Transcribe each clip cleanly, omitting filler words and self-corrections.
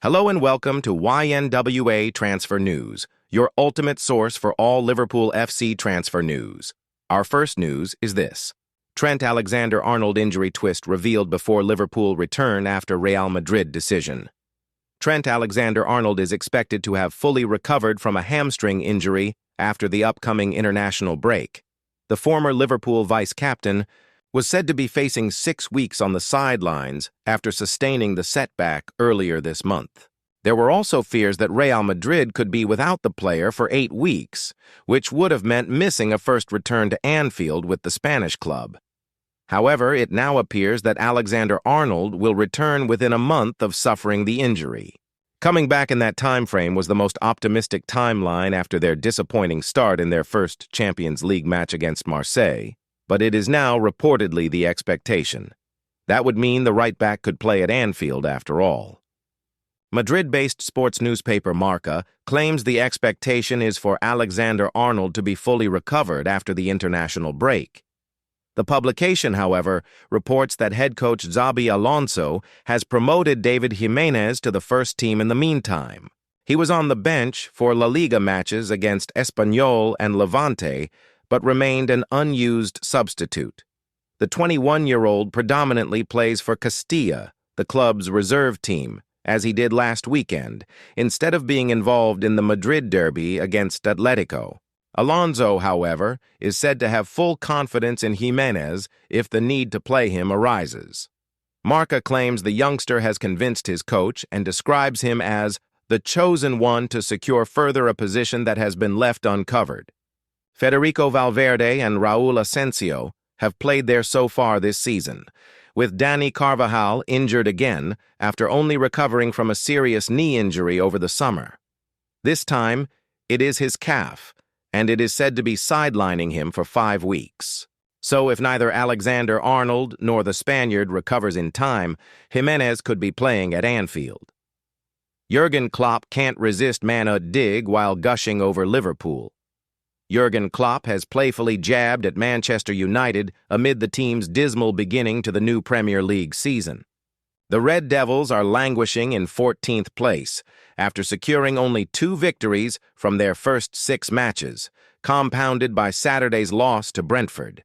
Hello and welcome to YNWA Transfer News, your ultimate source for all Liverpool FC transfer news. Our first news is this. Trent Alexander-Arnold injury twist revealed before Liverpool return after Real Madrid decision. Trent Alexander-Arnold is expected to have fully recovered from a hamstring injury after the upcoming international break. The former Liverpool vice-captain was said to be facing 6 weeks on the sidelines after sustaining the setback earlier this month. There were also fears that Real Madrid could be without the player for 8 weeks, which would have meant missing a first return to Anfield with the Spanish club. However, it now appears that Alexander-Arnold will return within a month of suffering the injury. Coming back in that time frame was the most optimistic timeline after their disappointing start in their first Champions League match against Marseille, but it is now reportedly the expectation. That would mean the right-back could play at Anfield after all. Madrid-based sports newspaper Marca claims the expectation is for Alexander-Arnold to be fully recovered after the international break. The publication, however, reports that head coach Xabi Alonso has promoted David Jimenez to the first team in the meantime. He was on the bench for La Liga matches against Espanyol and Levante, but remained an unused substitute. The 21-year-old predominantly plays for Castilla, the club's reserve team, as he did last weekend, instead of being involved in the Madrid derby against Atletico. Alonso, however, is said to have full confidence in Jimenez if the need to play him arises. Marca claims the youngster has convinced his coach and describes him as the chosen one to secure further a position that has been left uncovered. Federico Valverde and Raul Asensio have played there so far this season, with Dani Carvajal injured again after only recovering from a serious knee injury over the summer. This time, it is his calf, and it is said to be sidelining him for 5 weeks. So if neither Alexander-Arnold nor the Spaniard recovers in time, Jimenez could be playing at Anfield. Jurgen Klopp can't resist a dig while gushing over Liverpool. Jurgen Klopp has playfully jabbed at Manchester United amid the team's dismal beginning to the new Premier League season. The Red Devils are languishing in 14th place after securing only 2 victories from their first 6 matches, compounded by Saturday's loss to Brentford.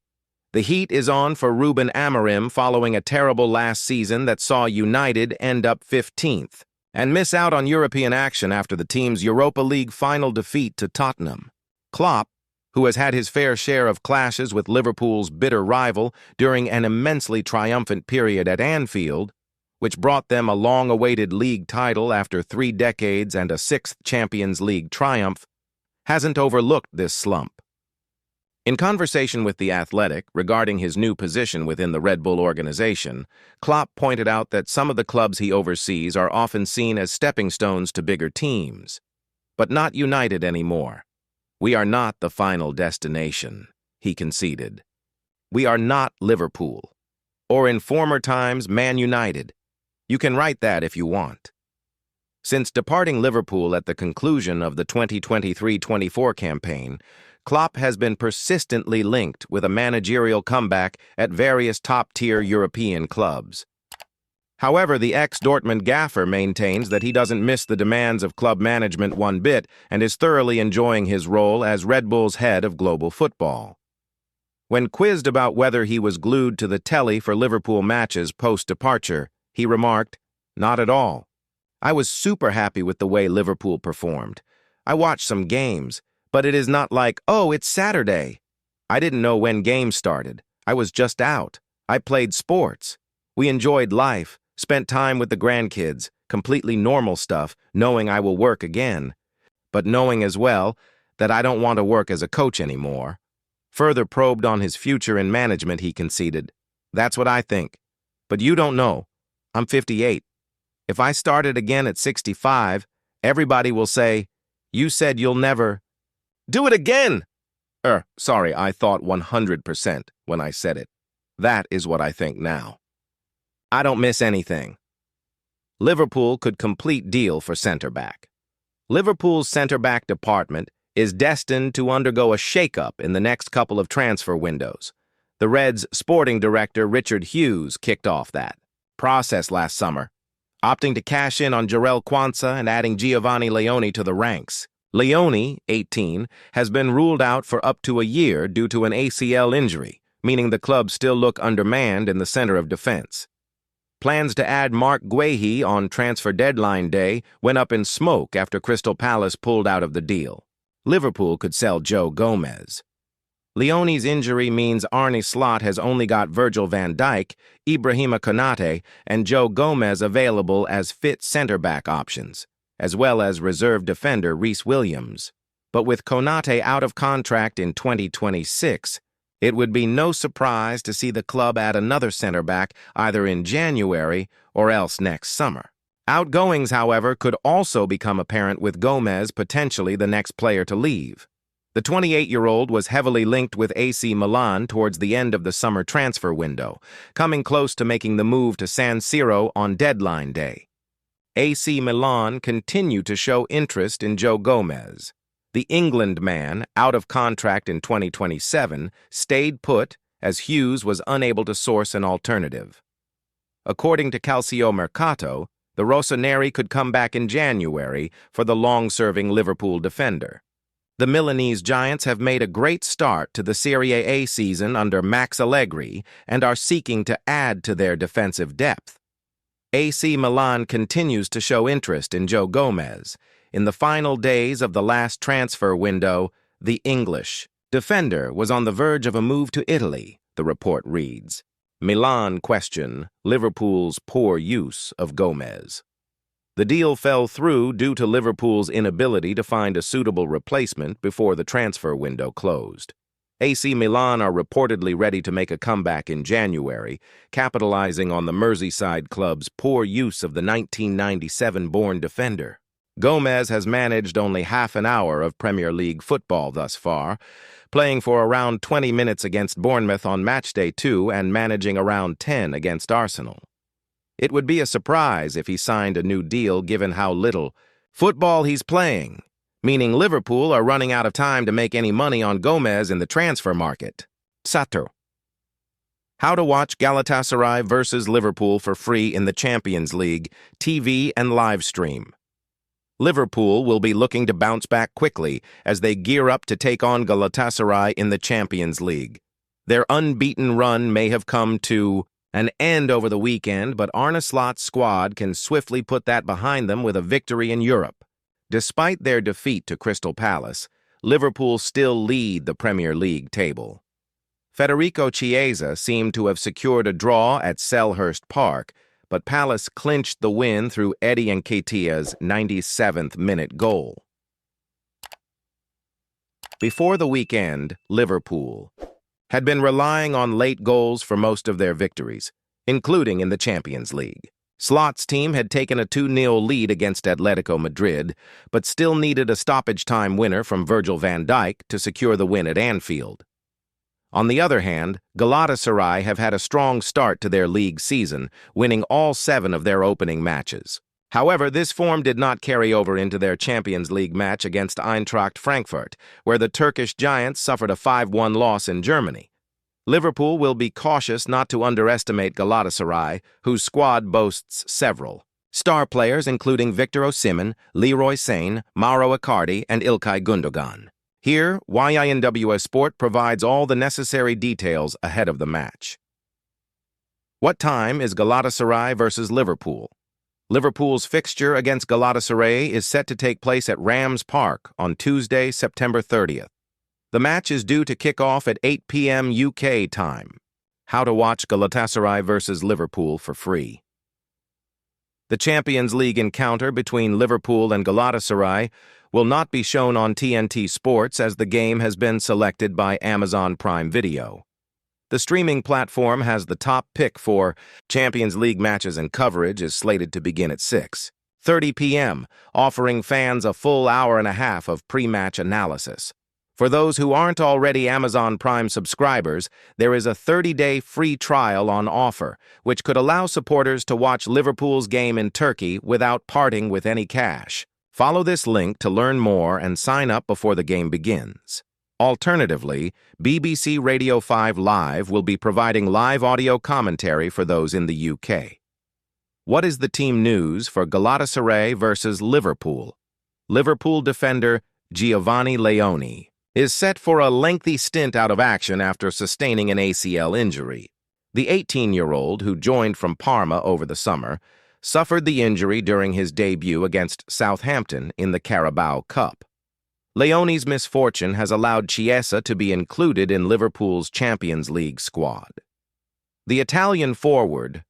The heat is on for Ruben Amorim following a terrible last season that saw United end up 15th and miss out on European action after the team's Europa League final defeat to Tottenham. Klopp, who has had his fair share of clashes with Liverpool's bitter rival during an immensely triumphant period at Anfield, which brought them a long-awaited league title after 3 decades and a 6th Champions League triumph, hasn't overlooked this slump. In conversation with The Athletic regarding his new position within the Red Bull organization, Klopp pointed out that some of the clubs he oversees are often seen as stepping stones to bigger teams, but not United anymore. "We are not the final destination," he conceded. "We are not Liverpool, or in former times, Man United. You can write that if you want." Since departing Liverpool at the conclusion of the 2023-24 campaign, Klopp has been persistently linked with a managerial comeback at various top-tier European clubs. However, the ex-Dortmund gaffer maintains that he doesn't miss the demands of club management one bit and is thoroughly enjoying his role as Red Bull's head of global football. When quizzed about whether he was glued to the telly for Liverpool matches post-departure, he remarked, "Not at all. I was super happy with the way Liverpool performed. I watched some games, but it is not like, oh, it's Saturday. I didn't know when games started. I was just out. I played sports. We enjoyed life. Spent time with the grandkids, completely normal stuff, knowing I will work again, but knowing as well that I don't want to work as a coach anymore." Further probed on his future in management, he conceded, "That's what I think. But you don't know. I'm 58. If I started again at 65, everybody will say, 'You said you'll never do it again.' Sorry, I thought 100% when I said it. That is what I think now. I don't miss anything." Liverpool could complete deal for centre-back. Liverpool's centre-back department is destined to undergo a shake-up in the next couple of transfer windows. The Reds' sporting director Richard Hughes kicked off that process last summer. opting to cash in on Jarell Quansah and adding Giovanni Leone to the ranks. Leone, 18, has been ruled out for up to a year due to an ACL injury, meaning the club still look undermanned in the center of defense. Plans to add Mark Guehi on transfer deadline day went up in smoke after Crystal Palace pulled out of the deal. Liverpool could sell Joe Gomez. Leone's injury means Arne Slot has only got Virgil van Dijk, Ibrahima Konate, and Joe Gomez available as fit center-back options, as well as reserve defender Reece Williams. But with Konate out of contract in 2026, it would be no surprise to see the club add another center-back either in January or else next summer. Outgoings, however, could also become apparent with Gomez potentially the next player to leave. The 28-year-old was heavily linked with AC Milan towards the end of the summer transfer window, coming close to making the move to San Siro on deadline day. AC Milan continued to show interest in Joe Gomez. The England man, out of contract in 2027, stayed put as Hughes was unable to source an alternative. According to Calcio Mercato, the Rossoneri could come back in January for the long-serving Liverpool defender. The Milanese Giants have made a great start to the Serie A season under Max Allegri and are seeking to add to their defensive depth. AC Milan continues to show interest in Joe Gomez. In the final days of the last transfer window, the English defender was on the verge of a move to Italy, the report reads. Milan question Liverpool's poor use of Gomez. The deal fell through due to Liverpool's inability to find a suitable replacement before the transfer window closed. AC Milan are reportedly ready to make a comeback in January, capitalizing on the Merseyside club's poor use of the 1997-born defender. Gomez has managed only half an hour of Premier League football thus far, playing for around 20 minutes against Bournemouth on matchday 2 and managing around 10 against Arsenal. It would be a surprise if he signed a new deal given how little football he's playing, meaning Liverpool are running out of time to make any money on Gomez in the transfer market. Sato. How to watch Galatasaray versus Liverpool for free in the Champions League, TV and live stream. Liverpool will be looking to bounce back quickly as they gear up to take on Galatasaray in the Champions League. Their unbeaten run may have come to an end over the weekend, but Arne Slot's squad can swiftly put that behind them with a victory in Europe. Despite their defeat to Crystal Palace, Liverpool still lead the Premier League table. Federico Chiesa seemed to have secured a draw at Selhurst Park, but Palace clinched the win through Eddie Nketiah's 97th-minute goal. Before the weekend, Liverpool had been relying on late goals for most of their victories, including in the Champions League. Slot's team had taken a 2-0 lead against Atletico Madrid, but still needed a stoppage-time winner from Virgil van Dijk to secure the win at Anfield. On the other hand, Galatasaray have had a strong start to their league season, winning all 7 of their opening matches. However, this form did not carry over into their Champions League match against Eintracht Frankfurt, where the Turkish giants suffered a 5-1 loss in Germany. Liverpool will be cautious not to underestimate Galatasaray, whose squad boasts several star players including Victor Osimhen, Leroy Sane, Mauro Icardi, and Ilkay Gundogan. Here, YNWA Sport provides all the necessary details ahead of the match. What time is Galatasaray versus Liverpool? Liverpool's fixture against Galatasaray is set to take place at Rams Park on Tuesday, September 30th. The match is due to kick off at 8 p.m. UK time. How to watch Galatasaray versus Liverpool for free. The Champions League encounter between Liverpool and Galatasaray will not be shown on TNT Sports as the game has been selected by Amazon Prime Video. The streaming platform has the top pick for Champions League matches, and coverage is slated to begin at 6:30 p.m., offering fans a full hour and a half of pre-match analysis. For those who aren't already Amazon Prime subscribers, there is a 30-day free trial on offer, which could allow supporters to watch Liverpool's game in Turkey without parting with any cash. Follow this link to learn more and sign up before the game begins. Alternatively, BBC Radio 5 Live will be providing live audio commentary for those in the UK. What is the team news for Galatasaray versus Liverpool? Liverpool defender Giovanni Leone is set for a lengthy stint out of action after sustaining an ACL injury. The 18-year-old, who joined from Parma over the summer, suffered the injury during his debut against Southampton in the Carabao Cup. Leone's misfortune has allowed Chiesa to be included in Liverpool's Champions League squad. The Italian forward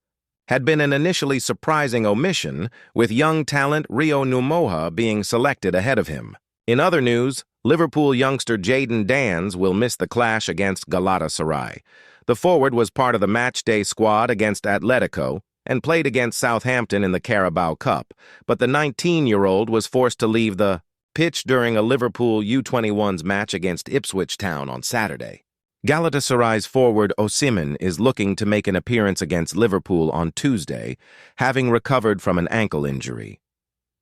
had been an initially surprising omission, with young talent YNWA being selected ahead of him. In other news, Liverpool youngster Jadon Danns will miss the clash against Galatasaray. The forward was part of the matchday squad against Atletico and played against Southampton in the Carabao Cup, but the 19-year-old was forced to leave the pitch during a Liverpool U21's match against Ipswich Town on Saturday. Galatasaray's forward Osimhen is looking to make an appearance against Liverpool on Tuesday, having recovered from an ankle injury.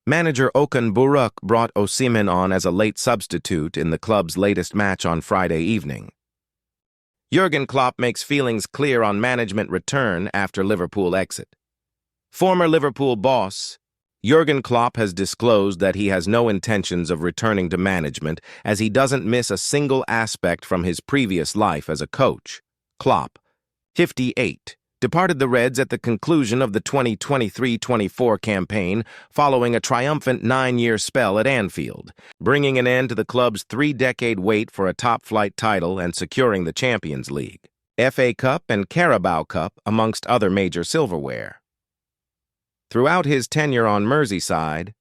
Manager Okan Buruk brought Osimhen on as a late substitute in the club's latest match on Friday evening. Jurgen Klopp makes feelings clear on management return after Liverpool exit. Former Liverpool boss Jurgen Klopp has disclosed that he has no intentions of returning to management, as he doesn't miss a single aspect from his previous life as a coach. Klopp, 58, departed the Reds at the conclusion of the 2023-24 campaign following a triumphant 9-year spell at Anfield, bringing an end to the club's 3-decade wait for a top-flight title and securing the Champions League, FA Cup and Carabao Cup, amongst other major silverware. Throughout his tenure on Merseyside,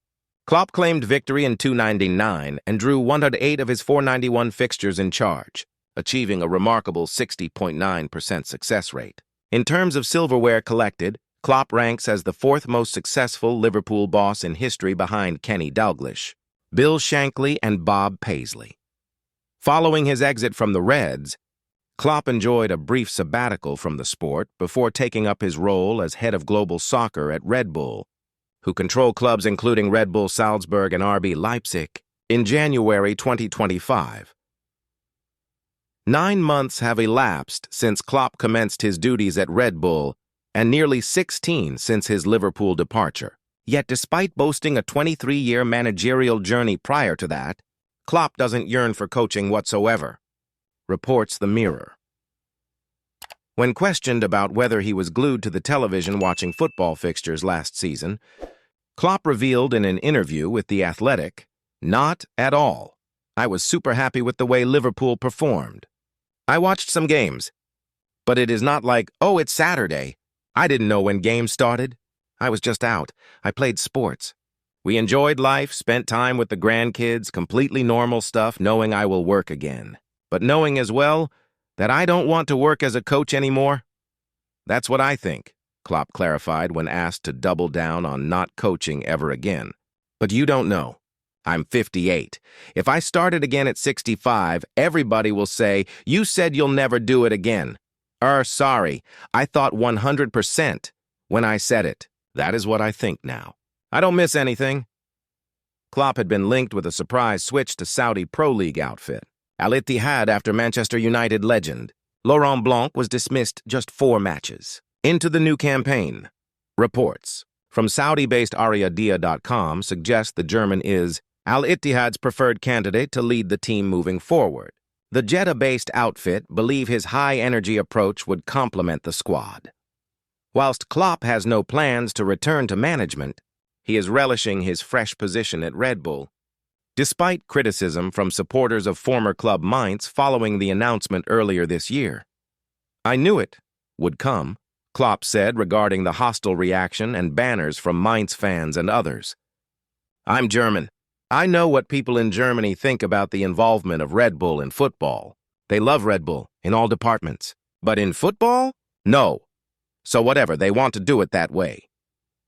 Klopp claimed victory in 299 and drew 108 of his 491 fixtures in charge, achieving a remarkable 60.9% success rate. In terms of silverware collected, Klopp ranks as the 4th most successful Liverpool boss in history behind Kenny Dalglish, Bill Shankly, and Bob Paisley. Following his exit from the Reds, Klopp enjoyed a brief sabbatical from the sport before taking up his role as head of global soccer at Red Bull, who control clubs including Red Bull Salzburg and RB Leipzig, in January 2025. 9 months have elapsed since Klopp commenced his duties at Red Bull, and nearly 16 since his Liverpool departure. Yet despite boasting a 23-year managerial journey prior to that, Klopp doesn't yearn for coaching whatsoever, reports The Mirror. When questioned about whether he was glued to the television watching football fixtures last season, Klopp revealed in an interview with The Athletic, "Not at all. I was super happy with the way Liverpool performed. I watched some games, but it is not like, oh, it's Saturday. I didn't know when games started. I was just out. I played sports. We enjoyed life, spent time with the grandkids, completely normal stuff, knowing I will work again. But knowing as well that I don't want to work as a coach anymore. That's what I think," Klopp clarified when asked to double down on not coaching ever again. "But you don't know. I'm 58. If I started again at 65, everybody will say, 'You said you'll never do it again.' Sorry, I thought 100% when I said it. That is what I think now. I don't miss anything." Klopp had been linked with a surprise switch to Saudi Pro League outfit Al Ittihad after Manchester United legend Laurent Blanc was dismissed just 4 matches into the new campaign. Reports from Saudi-based Ariadia.com suggest the German is Al Ittihad's preferred candidate to lead the team moving forward. The Jeddah-based outfit believe his high-energy approach would complement the squad. Whilst Klopp has no plans to return to management, he is relishing his fresh position at Red Bull, despite criticism from supporters of former club Mainz following the announcement earlier this year. "I knew it would come," Klopp said regarding the hostile reaction and banners from Mainz fans and others. "I'm German. I know what people in Germany think about the involvement of Red Bull in football. They love Red Bull in all departments. But in football? No. So whatever, they want to do it that way."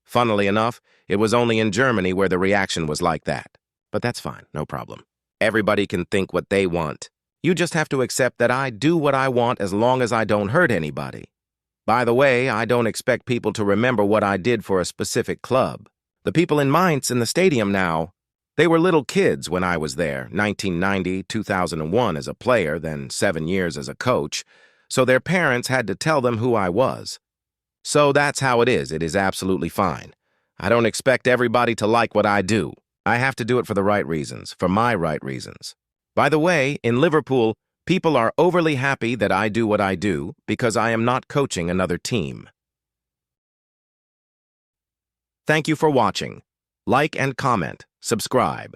Funnily enough, it was only in Germany where the reaction was like that. But that's fine, no problem. Everybody can think what they want. You just have to accept that I do what I want as long as I don't hurt anybody. By the way, I don't expect people to remember what I did for a specific club. The people in Mainz in the stadium now, they were little kids when I was there, 1990, 2001 as a player, then 7 years as a coach, so their parents had to tell them who I was. So that's how it is. It is absolutely fine. I don't expect everybody to like what I do. I have to do it for the right reasons, for my right reasons. By the way, in Liverpool, people are overly happy that I do what I do because I am not coaching another team. Thank you for watching. Like and comment. Subscribe.